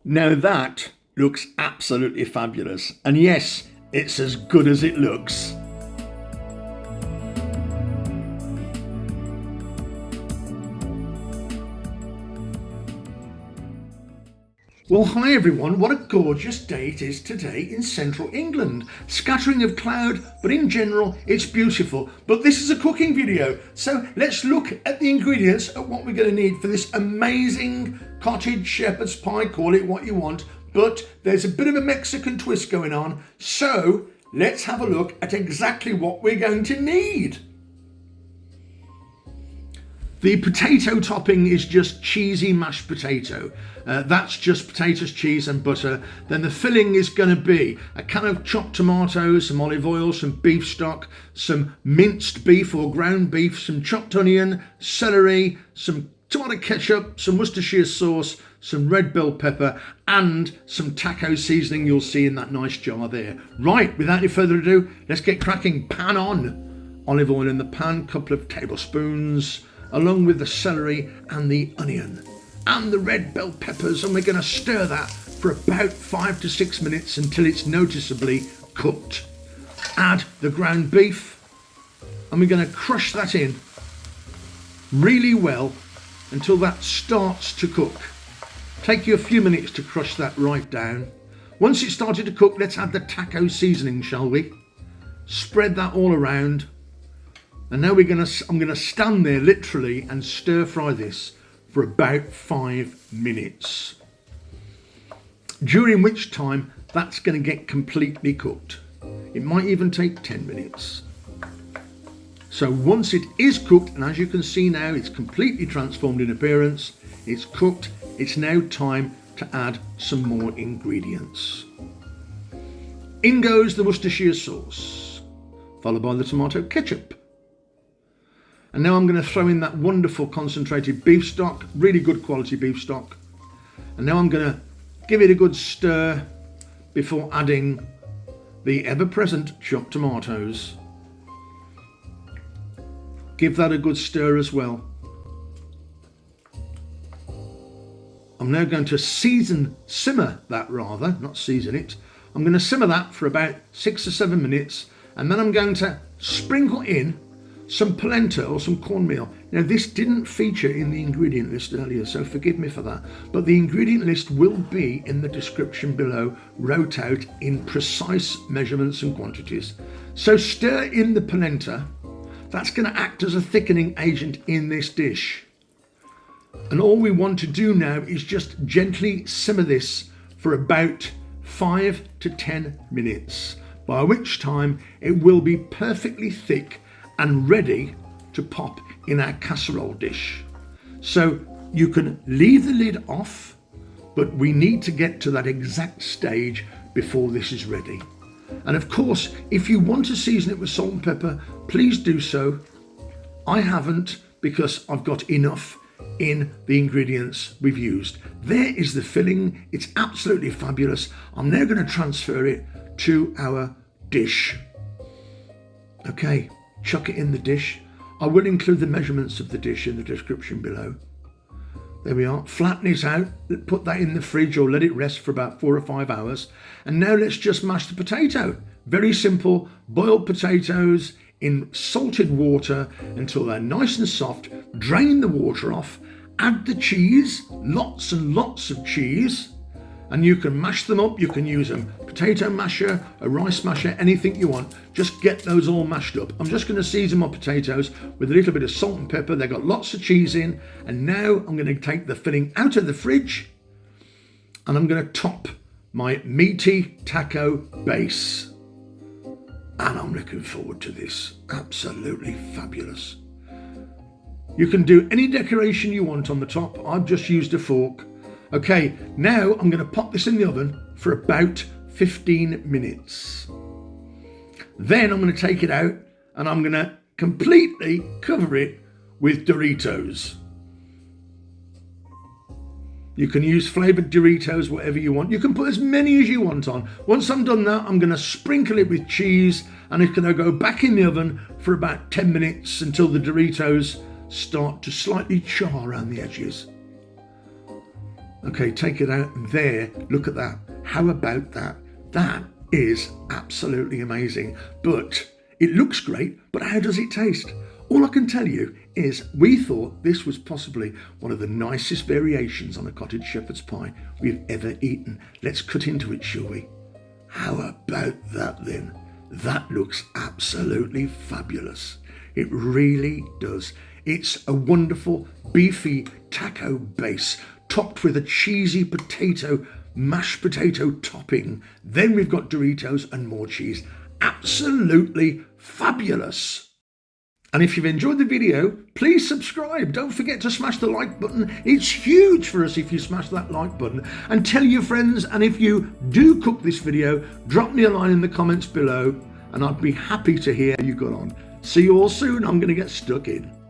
Now that looks absolutely fabulous. And yes, it's as good as it looks. Well, hi everyone, what a gorgeous day it is today in central England. Scattering of cloud, but in general it's beautiful. But this is a cooking video, so let's look at the ingredients of what we're going to need for this amazing cottage shepherd's pie, call it what you want, but there's a bit of a Mexican twist going on, so let's have a look at exactly what we're going to need. The potato topping is just cheesy mashed potato. That's just potatoes, cheese and butter. Then the filling is going to be a can of chopped tomatoes, some olive oil, some beef stock, some minced beef or ground beef, some chopped onion, celery, some tomato ketchup, some Worcestershire sauce, some red bell pepper and some taco seasoning you'll see in that nice jar there. Right, without any further ado, let's get cracking. Pan on. Olive oil in the pan, couple of tablespoons, along with the celery and the onion and the red bell peppers, and we're going to stir that for about 5 to 6 minutes until it's noticeably cooked. Add the ground beef and we're going to crush that in really well until that starts to cook. Take you a few minutes to crush that right down. Once it's started to cook, let's add the taco seasoning, shall we? Spread that all around. And now I'm going to stand there literally and stir fry this for about 5 minutes. During which time that's going to get completely cooked. It might even take 10 minutes. So once it is cooked, and as you can see now, it's completely transformed in appearance, it's cooked, it's now time to add some more ingredients. In goes the Worcestershire sauce, followed by the tomato ketchup. And now I'm going to throw in that wonderful concentrated beef stock, really good quality beef stock. And now I'm going to give it a good stir before adding the ever-present chopped tomatoes. Give that a good stir as well. I'm now going to simmer that rather, not season it. I'm going to simmer that for about 6 or 7 minutes, and then I'm going to sprinkle in some polenta or some cornmeal. Now this didn't feature in the ingredient list earlier, so forgive me for that, but the ingredient list will be in the description below, wrote out in precise measurements and quantities. So stir in the polenta. That's going to act as a thickening agent in this dish. And all we want to do now is just gently simmer this for about 5 to 10 minutes, by which time it will be perfectly thick and ready to pop in our casserole dish. So you can leave the lid off, but we need to get to that exact stage before this is ready. And of course, if you want to season it with salt and pepper, please do so. I haven't, because I've got enough in the ingredients we've used. There is the filling. It's absolutely fabulous. I'm now going to transfer it to our dish. Okay. Chuck it in the dish. I will include the measurements of the dish in the description below. There we are. Flatten it out. Put that in the fridge or let it rest for about 4 or 5 hours. And now let's just mash the potato. Very simple. Boil potatoes in salted water until they're nice and soft. Drain the water off. Add the cheese. Lots and lots of cheese. And you can mash them up. You can use a potato masher, a rice masher, anything you want. Just get those all mashed up. I'm just going to season my potatoes with a little bit of salt and pepper. They've got lots of cheese in. And now I'm going to take the filling out of the fridge and I'm going to top my meaty taco base. And I'm looking forward to this. Absolutely fabulous. You can do any decoration you want on the top. I've just used a fork. Okay, now I'm going to pop this in the oven for about 15 minutes. Then I'm going to take it out and I'm going to completely cover it with Doritos. You can use flavoured Doritos, whatever you want. You can put as many as you want on. Once I'm done that, I'm going to sprinkle it with cheese and it's going to go back in the oven for about 10 minutes until the Doritos start to slightly char around the edges. Okay, take it out. There, look at that. How about that? That is absolutely amazing. But it looks great, but how does it taste? All I can tell you is we thought this was possibly one of the nicest variations on a cottage shepherd's pie we've ever eaten. Let's cut into it, shall we? How about that then? That looks absolutely fabulous. It really does. It's a wonderful beefy taco base topped with a cheesy mashed potato topping. Then we've got Doritos and more cheese. Absolutely fabulous. And if you've enjoyed the video, please subscribe. Don't forget to smash the like button. It's huge for us if you smash that like button. And tell your friends, and if you do cook this video, drop me a line in the comments below and I'd be happy to hear how you got on. See you all soon. I'm going to get stuck in.